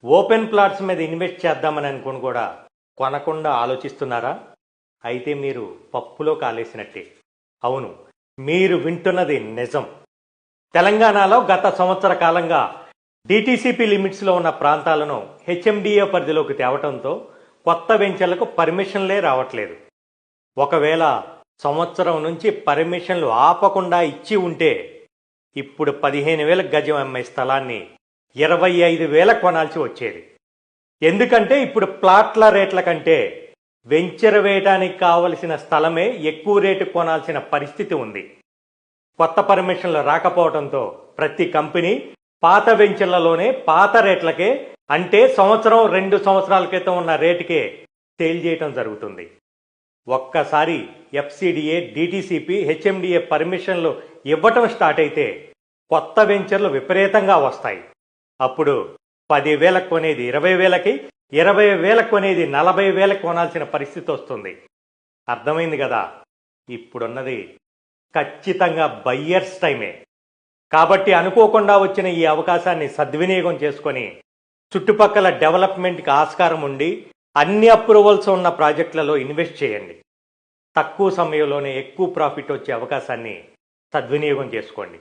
Open plots మీద invest చేద్దామని అనుకుని కూడా కొనకుండా ఆలోచిస్తున్నారా? అయితే మీరు పప్పులో కాలేసినట్టే. అవును, మీరు వింటున్నది నిజం. తెలంగాణలో గత సంవత్సర కాలంగా డిటిసిపి లిమిట్స్లో ఉన్న ప్రాంతాలను హెచ్ఎండిఏ పరిధిలోకి తేవటంతో కొత్త వెంచర్లకు పర్మిషన్లే రావట్లేదు. ఒకవేళ సంవత్సరం నుంచి పర్మిషన్లు ఆపకుండా ఇచ్చి ఉంటే ఇప్పుడు 15,000 గజం అమ్మే స్థలాన్ని 25,000 కొనాల్సి వచ్చేది. ఎందుకంటే ఇప్పుడు ప్లాట్ల రేట్ల కంటే వెంచర్ వేయడానికి కావలసిన స్థలమే ఎక్కువ రేటు కొనాల్సిన పరిస్థితి ఉంది. కొత్త పర్మిషన్లు రాకపోవడంతో ప్రతి కంపెనీ పాత వెంచర్లలోనే పాత రేట్లకే, అంటే సంవత్సరం 2 సంవత్సరాల క్రితం ఉన్న రేటుకే సేల్ చేయటం జరుగుతుంది. ఒక్కసారి ఎఫ్సిడిఏ, డిటిసిపి, హెచ్ఎండిఏ పర్మిషన్లు ఇవ్వటం స్టార్ట్ అయితే కొత్త వెంచర్లు విపరీతంగా వస్తాయి. అప్పుడు 10,000 కొనేది 20,000కి, 20,000 కొనేది 40,000 కొనాల్సిన పరిస్థితి వస్తుంది. అర్థమైంది కదా? ఇప్పుడున్నది ఖచ్చితంగా బయ్యర్స్ టైమే. కాబట్టి అనుకోకుండా వచ్చిన ఈ అవకాశాన్ని సద్వినియోగం చేసుకొని చుట్టుపక్కల డెవలప్మెంట్కి ఆస్కారం ఉండి అన్ని అప్రూవల్స్ ఉన్న ప్రాజెక్టులలో ఇన్వెస్ట్ చేయండి. తక్కువ సమయంలోనే ఎక్కువ ప్రాఫిట్ వచ్చే అవకాశాన్ని సద్వినియోగం చేసుకోండి.